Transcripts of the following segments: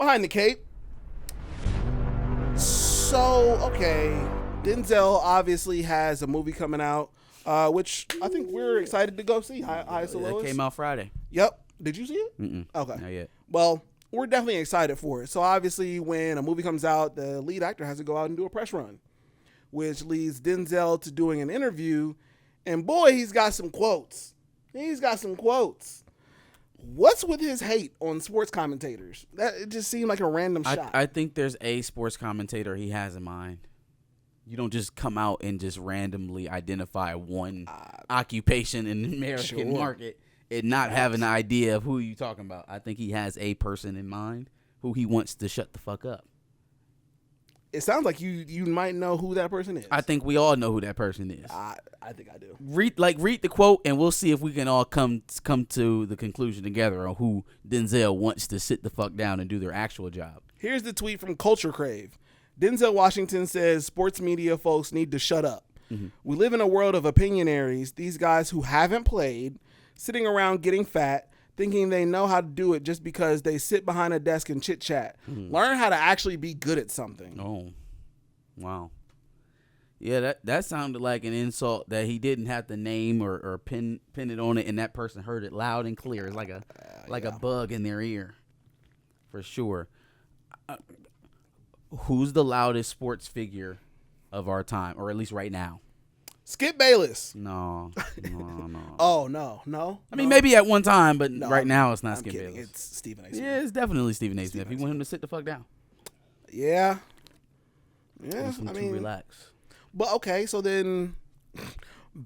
Behind the cape. So, okay, Denzel obviously has a movie coming out, which I think we're excited to go see. Highest to Lowest. It came out Friday. Yep. Did you see it? Mm-mm. Okay. Not yet. Well, we're definitely excited for it. So obviously, when a movie comes out, the lead actor has to go out and do a press run, which leads Denzel to doing an interview. And boy, he's got some quotes. What's with his hate on sports commentators? That it just seemed like a random shot. I think there's a sports commentator he has in mind. You don't just come out and just randomly identify one occupation in the American market and not have an idea of who you're talking about. I think he has a person in mind who he wants to shut the fuck up. It sounds like you might know who that person is. I think we all know who that person is. I think I do. Read the quote, and we'll see if we can all come to the conclusion together on who Denzel wants to sit the fuck down and do their actual job. Here's the tweet from Culture Crave. Denzel Washington says sports media folks need to shut up. Mm-hmm. We live in a world of opinionaries, these guys who haven't played, sitting around getting fat, thinking they know how to do it just because they sit behind a desk and chit-chat. Mm-hmm. Learn how to actually be good at something. Oh, wow. Yeah, that sounded like an insult that he didn't have to name or pin it on it, and that person heard it loud and clear. It's like a bug in their ear, for sure. Who's the loudest sports figure of our time, or at least right now? Skip Bayless. No. Oh, no. I mean, maybe at one time, but no, right now it's not I'm Skip kidding. Bayless. It's Stephen A. Smith. Yeah, it's definitely Stephen A. Smith. You want him to sit the fuck down. Yeah. I mean, relax. But okay, so then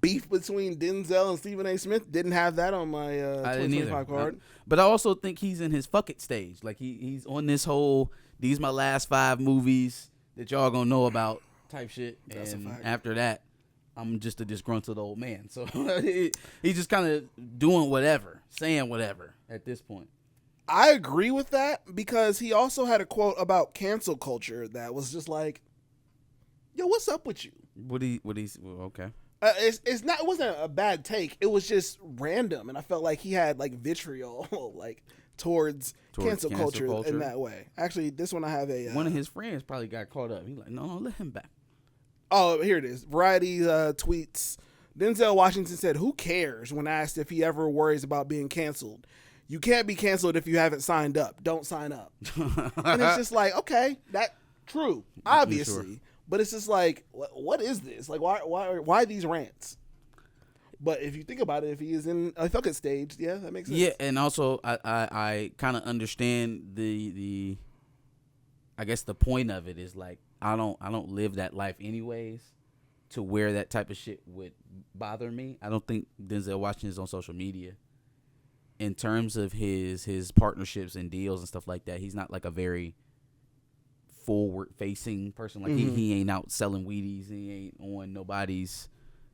beef between Denzel and Stephen A. Smith, didn't have that on my 2025 card. But I also think he's in his fuck it stage. Like he's on this whole these my last 5 movies that y'all gonna know about type shit. That's and a fact. After that, I'm just a disgruntled old man. So he's just kind of doing whatever, saying whatever at this point. I agree with that because he also had a quote about cancel culture that was just like, yo, what's up with you? Okay. It's not. It wasn't a bad take. It was just random, and I felt like he had like vitriol, like towards cancel culture in that way. Actually, this one I have one of his friends probably got caught up. He's like, no, let him back. Oh, here it is. Variety tweets. Denzel Washington said, "Who cares?" when asked if he ever worries about being canceled. You can't be canceled if you haven't signed up. Don't sign up. And it's just like, okay, that true, obviously. Sure. But it's just like, what is this? Like, why these rants? But if you think about it, if he is in a fuck it stage, yeah, that makes sense. Yeah, and also I kind of understand the I guess the point of it is like I don't live that life anyways to where that type of shit would bother me. I don't think Denzel Washington is on social media. In terms of his partnerships and deals and stuff like that, he's not like a very forward-facing person. Like he ain't out selling Wheaties. He ain't on nobody's,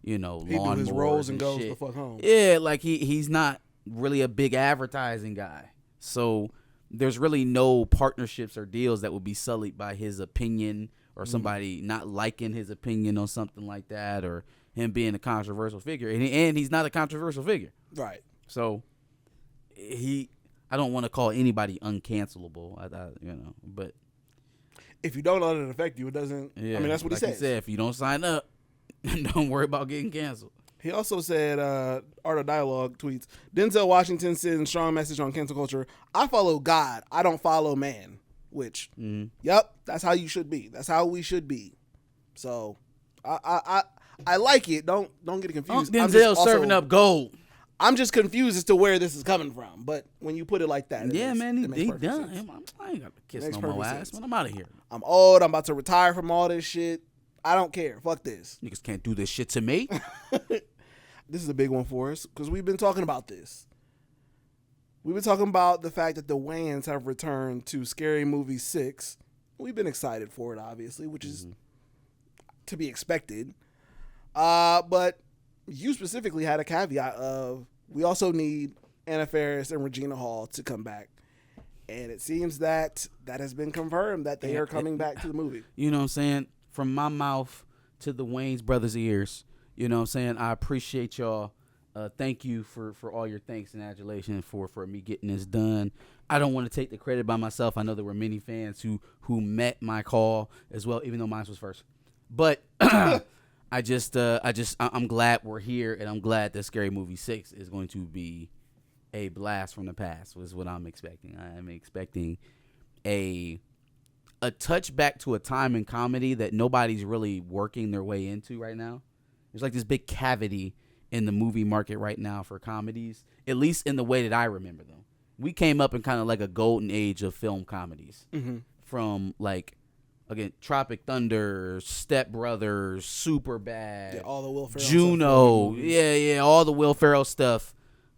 lawn. He do his roles and goes the fuck home. Yeah, like he's not really a big advertising guy. So there's really no partnerships or deals that would be sullied by his opinion or somebody not liking his opinion on something like that, or him being a controversial figure. And he's not a controversial figure. Right. So I don't want to call anybody uncancelable. But if you don't let it affect you, it doesn't. Yeah, I mean, that's what he said. He said, if you don't sign up, don't worry about getting canceled. He also said, Art of Dialogue tweets, Denzel Washington sends strong message on cancel culture. I follow God. I don't follow man. Which, yep, that's how you should be. That's how we should be. So, I like it. Don't get it confused. Denzel serving up gold. I'm just confused as to where this is coming from. But when you put it like that, he done. I ain't got to kiss no more ass, man. I'm out of here. I'm old. I'm about to retire from all this shit. I don't care. Fuck this. Niggas can't do this shit to me. This is a big one for us because we've been talking about this. We've been talking about the fact that the Wayans have returned to Scary Movie 6. We've been excited for it, obviously, which is to be expected. But you specifically had a caveat of we also need Anna Faris and Regina Hall to come back. And it seems that has been confirmed that they are coming back to the movie. You know what I'm saying? From my mouth to the Wayans brothers' ears, you know what I'm saying? I appreciate y'all. Thank you for all your thanks and adulation for me getting this done. I don't want to take the credit by myself. I know there were many fans who met my call as well, even though mine was first. But I'm glad we're here, and I'm glad that Scary Movie 6 is going to be a blast from the past. Was what I'm expecting. I am expecting a touchback to a time in comedy that nobody's really working their way into right now. There's like this big cavity in the movie market right now for comedies, at least in the way that I remember them. We came up in kind of like a golden age of film comedies, from like, again, Tropic Thunder, Step Brothers, Superbad, all the Will Ferrell Juno, stuff. all the Will Ferrell stuff,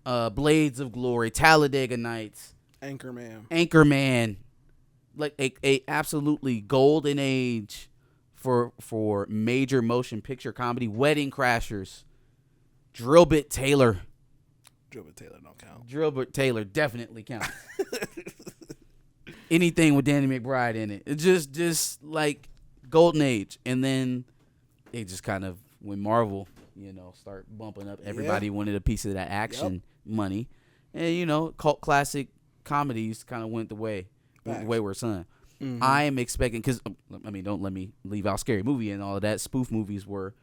Blades of Glory, Talladega Nights, Anchorman, like a absolutely golden age for major motion picture comedy. Wedding Crashers, Drillbit Taylor. Drillbit Taylor don't count. Drillbit Taylor definitely counts. Anything with Danny McBride in it. It's just like golden age. And then it just kind of, when Marvel, start bumping up, everybody wanted a piece of that action money. And, cult classic comedies kind of went the wayward son. Mm-hmm. I am expecting, because, don't let me leave out Scary Movie and all of that. Spoof movies were,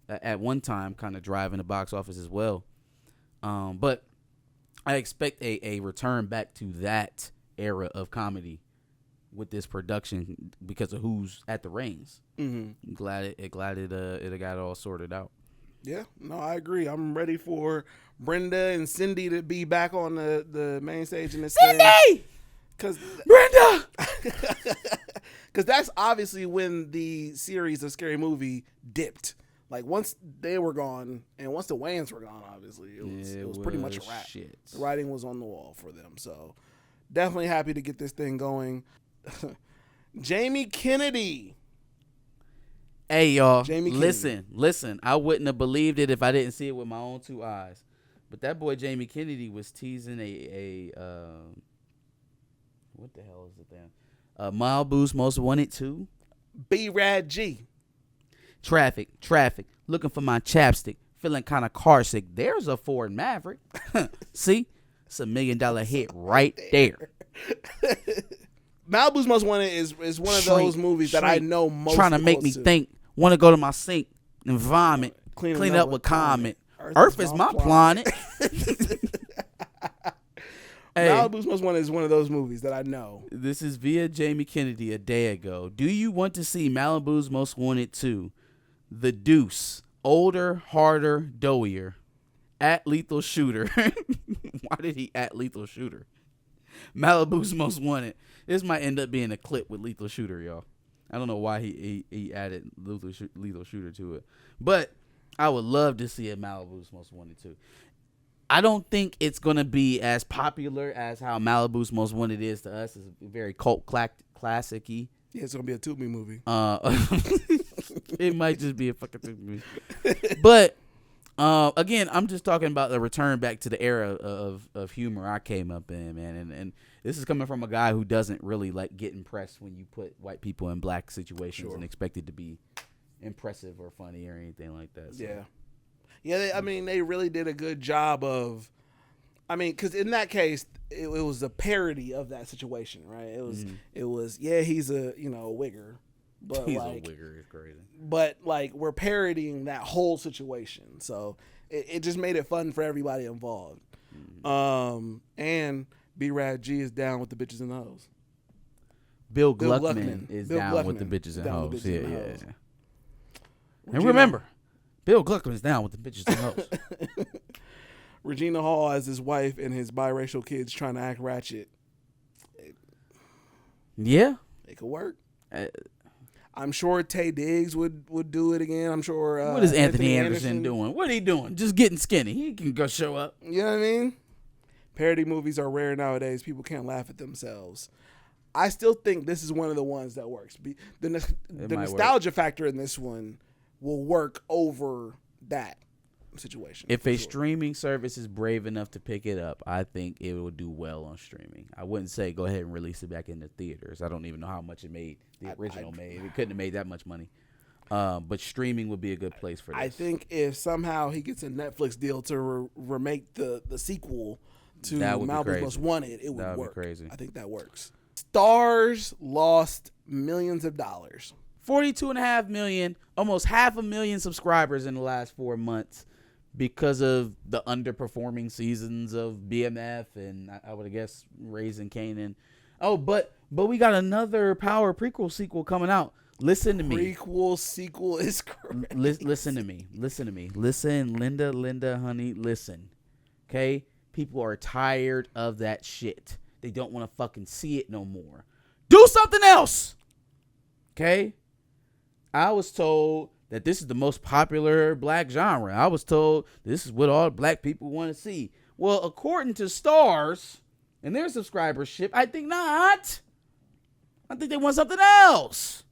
at one time, kind of driving the box office as well. But I expect a return back to that era of comedy with this production because of who's at the reins. Mm-hmm. Glad it got it all sorted out. Yeah, no, I agree. I'm ready for Brenda and Cindy to be back on the main stage in this thing. Cindy! Brenda! Because that's obviously when the series of Scary Movie dipped. Like, once they were gone, and once the Wayans were gone, obviously, it was pretty much a wrap. Shit. The writing was on the wall for them. So, definitely happy to get this thing going. Jamie Kennedy. Hey, y'all. Listen. I wouldn't have believed it if I didn't see it with my own two eyes. But that boy Jamie Kennedy was teasing what the hell is it then? Malibu's Most Wanted 2. B-Rad G. Traffic, looking for my chapstick, feeling kind of car sick. There's a Ford Maverick. See? It's $1 million hit right there. Malibu's Most Wanted is one of those movies that I know most trying to make me think, want to go to my sink and vomit, clean up with Comet. Earth is my planet. Hey, Malibu's Most Wanted is one of those movies that I know. This is via Jamie Kennedy a day ago. Do you want to see Malibu's Most Wanted 2? The Deuce. Older, harder, doughier. At Lethal Shooter. Why did he at Lethal Shooter? Malibu's Most Wanted. This might end up being a clip with Lethal Shooter, y'all. I don't know why he added Lethal Shooter to it. But I would love to see a Malibu's Most Wanted 2. I don't think it's going to be as popular as how Malibu's Most Wanted is to us. It's very cult classic-y. Yeah, it's going to be a Tubi movie. It might just be a fucking Tubi movie. But, again, I'm just talking about the return back to the era of humor I came up in, man. And this is coming from a guy who doesn't really like get impressed when you put white people in black situations and expect it to be impressive or funny or anything like that. So. Yeah. Yeah, they really did a good job of, because in that case, it was a parody of that situation, right? It was, he's a wigger, but he's a wigger is crazy. But we're parodying that whole situation, so it just made it fun for everybody involved. Mm-hmm. And B-Rad G is down with the bitches and hoes. Bill Gluckman is down with the bitches and hoes. Yeah. And remember. Bill Gluckman is down with the bitches and hoes. Regina Hall as his wife and his biracial kids trying to act ratchet. It could work. I'm sure Taye Diggs would do it again. I'm sure. What is Anthony Anderson doing? What are he doing? Just getting skinny. He can go show up. You know what I mean? Parody movies are rare nowadays. People can't laugh at themselves. I still think this is one of the ones that works. The nostalgia factor in this one will work over that situation. If a streaming service is brave enough to pick it up, I think it will do well on streaming. I wouldn't say go ahead and release it back into theaters. I don't even know how much it made. The original made. It couldn't have made that much money. But streaming would be a good place for this. I think if somehow he gets a Netflix deal to remake the sequel, to That would be Malibu's crazy. Most Wanted, it would That would be work. crazy. I think that works. Stars lost millions of dollars. 42.5 million, almost 500,000 subscribers in the last 4 months because of the underperforming seasons of BMF and I would guess Raising Kanan. Oh, but we got another Power prequel sequel coming out. Listen to me. Prequel sequel is correct. Listen to me. Listen, Linda, honey, listen. Okay? People are tired of that shit. They don't want to fucking see it no more. Do something else. Okay? I was told that this is the most popular black genre. I was told this is what all black people want to see. Well, according to Stars and their subscribership, I think not. I think they want something else.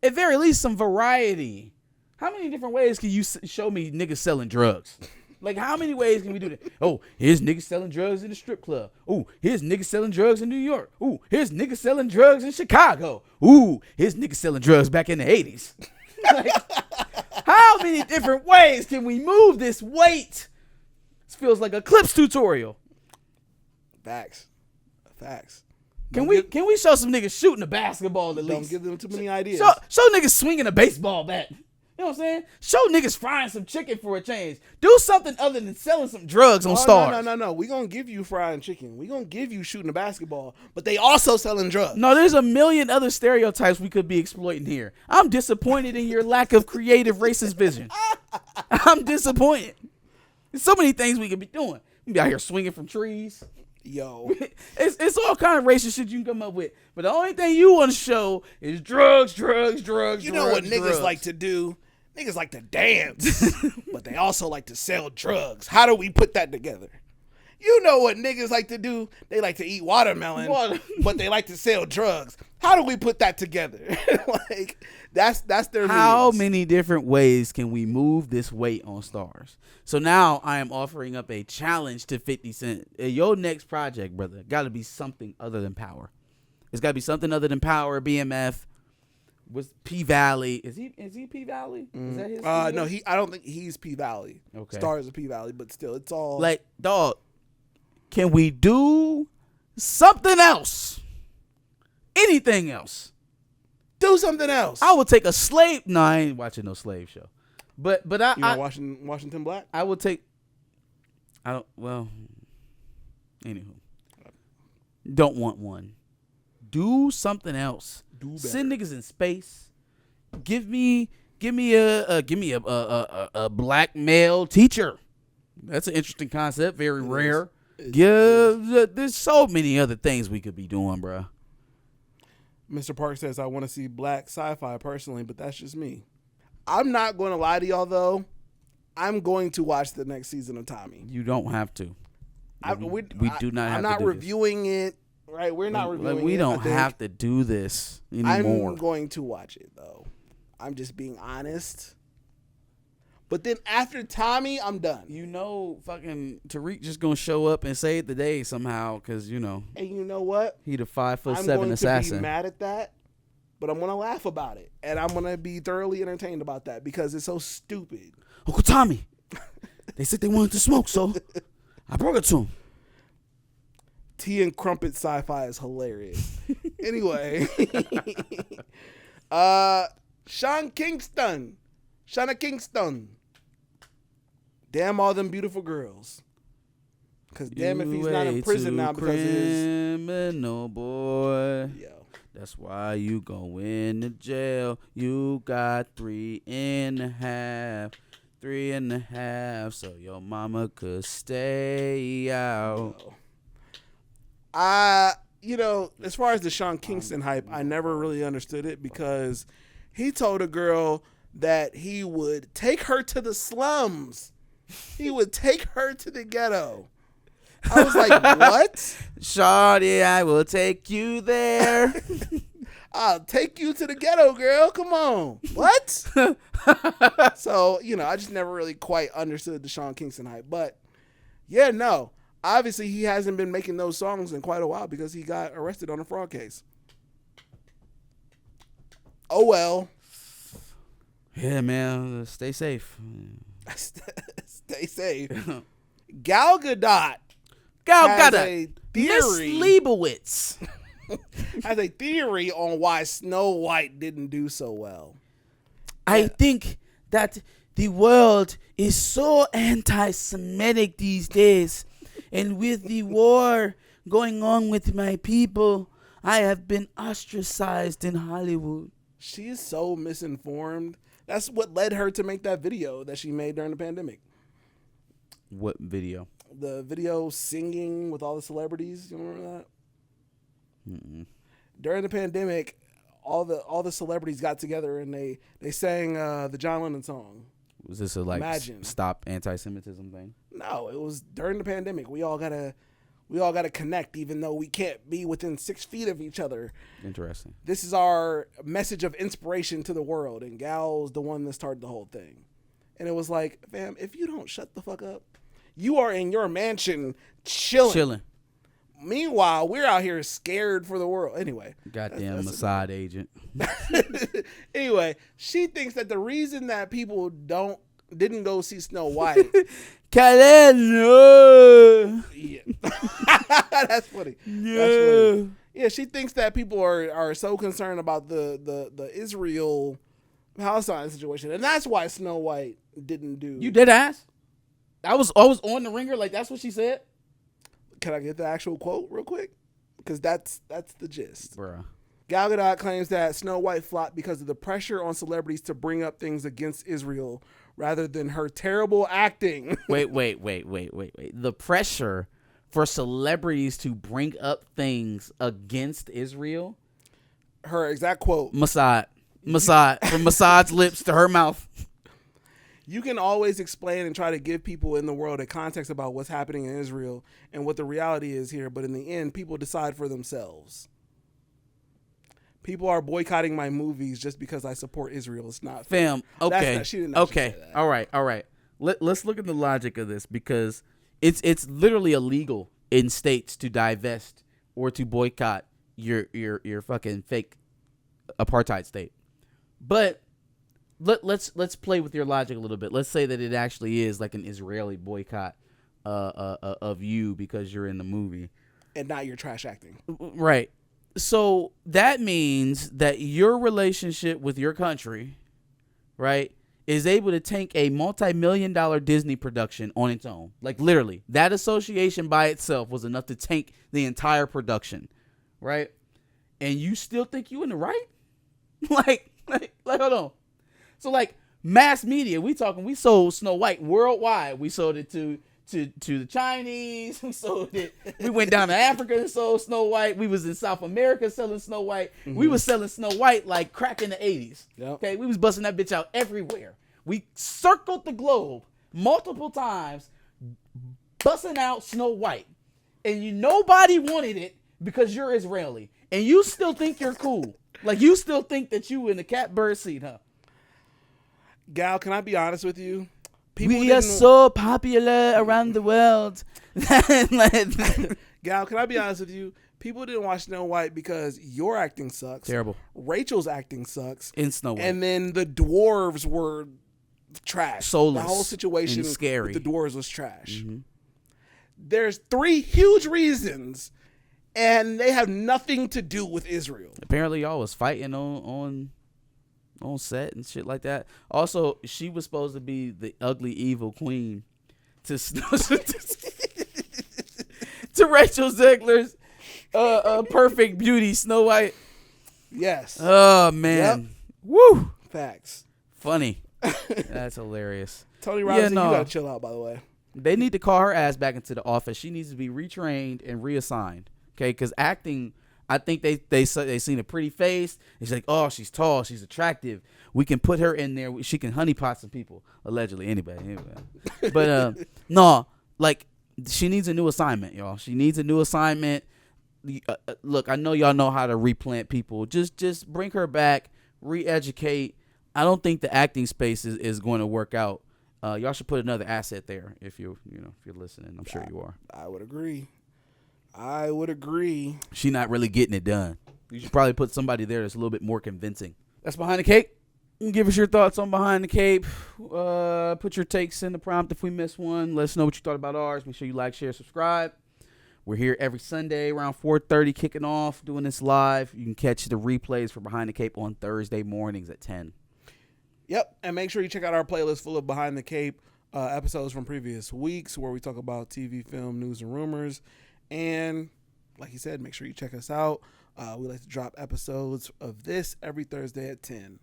At very least, some variety. How many different ways can you show me niggas selling drugs? Like, how many ways can we do that? Oh, here's niggas selling drugs in the strip club. Oh, here's niggas selling drugs in New York. Oh, here's niggas selling drugs in Chicago. Ooh, here's niggas selling drugs back in the 80s. Like, how many different ways can we move this weight? This feels like a clips tutorial. Facts. Can we show some niggas shooting a basketball at least? Don't give them too many ideas. Show niggas swinging a baseball bat. You know what I'm saying? Show niggas frying some chicken for a change. Do something other than selling some drugs on Stars. No. We gonna give you frying chicken. We gonna give you shooting a basketball, but they also selling drugs. No, there's a million other stereotypes we could be exploiting here. I'm disappointed in your lack of creative racist vision. I'm disappointed. There's so many things we could be doing. We be out here swinging from trees. Yo, it's all kind of racist shit you can come up with. But the only thing you want to show is drugs. You know what niggas like to do? Niggas like to dance, but they also like to sell drugs. How do we put that together? You know what niggas like to do? They like to eat watermelon, but they like to sell drugs. How do we put that together? Like, that's their How means. many different ways can we move this weight on Stars? So now I am offering up a challenge to 50 Cent. Your next project, brother, got to be something other than Power. It's got to be something other than Power, BMF. Was P Valley? Is he P Valley? Is that his? No, I don't think he's P Valley. Okay. Stars of P Valley, but still, it's all Like, dog, can we do something else? Anything else? do something else. I would take a slave. No, I ain't watching no slave show. But you know Washington Black? I would take. I don't. Well, anywho, don't want one. Do something else. Do better. Send niggas in space. Give me a black male teacher. That's an interesting concept. Very rare. There's so many other things we could be doing, bro. Mr. Park says, I want to see black sci-fi personally, but that's just me. I'm not going to lie to y'all, though. I'm going to watch the next season of Tommy. You don't have to. We do not have I'm to not do reviewing it, right? We're not reviewing it. We don't have to do this anymore. I'm going to watch it, though. I'm just being honest. But then after Tommy, I'm done. You know, fucking Tariq just gonna show up and save the day somehow, cause you know. And you know what? He the 5'7" I'm going assassin. to be mad at that, but I'm gonna laugh about it, and I'm gonna be thoroughly entertained about that because it's so stupid. Uncle Tommy, they said they wanted to smoke, so I brought it to him. Tea and crumpet sci-fi is hilarious. Anyway, Shauna Kingston. Damn all them beautiful girls. Cause damn if he's not in prison now because of his criminal boy. Yo. That's why you going to jail. You got 3.5, so your mama could stay out. You know, as far as the Sean Kingston hype, I never really understood it because he told a girl that he would take her to the slums. He would take her to the ghetto. I was like, what? Shawty, I will take you there. I'll take you to the ghetto, girl. Come on. What? So, you know, I just never really quite understood the Sean Kingston hype. But, yeah, no. Obviously, he hasn't been making those songs in quite a while because he got arrested on a fraud case. Oh, well. Yeah, man. Stay safe. Stay safe. Gal Gadot Gal has got a theory. Miss Leibowitz. Has a theory on why Snow White didn't do so well. I think that the world is so anti-Semitic these days, and with the war going on with my people, I have been ostracized in Hollywood. She is so misinformed. That's what led her to make that video that she made during the pandemic. What video? The video singing with all the celebrities. You remember that? Mm-mm. During the pandemic, all the celebrities got together and they sang the John Lennon song. Was this a Imagine. Stop anti-Semitism thing? No, it was during the pandemic. We all gotta connect, even though we can't be within 6 feet of each other. Interesting. This is our message of inspiration to the world, and Gal's the one that started the whole thing. And it was like, fam, if you don't shut the fuck up, you are in your mansion chilling. Meanwhile, we're out here scared for the world. Anyway. Goddamn Mossad agent. Anyway, she thinks that the reason that people didn't go see Snow White. No. Yeah. That's funny. No. That's funny. Yeah, she thinks that people are so concerned about the Israel Palestine situation, and that's why Snow White didn't do. You dead ass? I was on the ringer, like that's what she said. Can I get the actual quote real quick? Because that's the gist. Bruh. Gal Gadot claims that Snow White flopped because of the pressure on celebrities to bring up things against Israel rather than her terrible acting. Wait. The pressure for celebrities to bring up things against Israel? Her exact quote. Mossad. From Mossad's lips to her mouth. You can always explain and try to give people in the world a context about what's happening in Israel and what the reality is here, but in the end, people decide for themselves. People are boycotting my movies just because I support Israel. It's not fair. Fam, okay. She didn't actually say that. All right. Let's look at the logic of this, because it's literally illegal in states to divest or to boycott your fucking fake apartheid state. But let's play with your logic a little bit. Let's say that it actually is like an Israeli boycott of you because you're in the movie. And not your trash acting. Right. So that means that your relationship with your country, right, is able to tank a multi-million-dollar Disney production on its own. Like literally, that association by itself was enough to tank the entire production, right? And you still think you in the right? like hold on. So like mass media, we sold Snow White worldwide. We sold it to the Chinese. We sold it. We went down to Africa and sold Snow White. We was in South America selling Snow White. Mm-hmm. We was selling Snow White like crack in the 80s. Yep. Okay, we was busting that bitch out everywhere. We circled the globe multiple times, busting out Snow White. And nobody wanted it because you're Israeli. And you still think you're cool. Like you still think that you in the catbird seat, huh? Gal, can I be honest with you? We are so popular around the world. Gal, can I be honest with you? People didn't watch Snow White because your acting sucks. Terrible. Rachel's acting sucks. In Snow White. And then the dwarves were trash. Soulless. The whole situation and scary. with the dwarves was trash. Mm-hmm. There's 3 huge reasons, and they have nothing to do with Israel. Apparently, y'all was fighting on set and shit like that. Also, she was supposed to be the ugly, evil queen to Rachel Zegler's perfect beauty, Snow White. Yes. Oh, man. Yep. Woo. Facts. Funny. That's hilarious. Tony Rousey, you gotta chill out, by the way. They need to call her ass back into the office. She needs to be retrained and reassigned. Okay, because acting, I think they seen a pretty face. It's like, oh, she's tall, she's attractive. We can put her in there. She can honeypot some people, allegedly. Anyway. But no, like she needs a new assignment, y'all. She needs a new assignment. Look, I know y'all know how to replant people. Just bring her back, re-educate. I don't think the acting space is going to work out. Y'all should put another asset there if you're listening. I'm sure you are. I would agree. She's not really getting it done. You should probably put somebody there that's a little bit more convincing. That's Behind the Cape. Give us your thoughts on Behind the Cape. Put your takes in the prompt if we miss one. Let us know what you thought about ours. Make sure you like, share, subscribe. We're here every Sunday around 4:30, kicking off, doing this live. You can catch the replays for Behind the Cape on Thursday mornings at 10. Yep, and make sure you check out our playlist full of Behind the Cape episodes from previous weeks where we talk about TV, film, news, and rumors. And like you said, make sure you check us out. We like to drop episodes of this every Thursday at 10.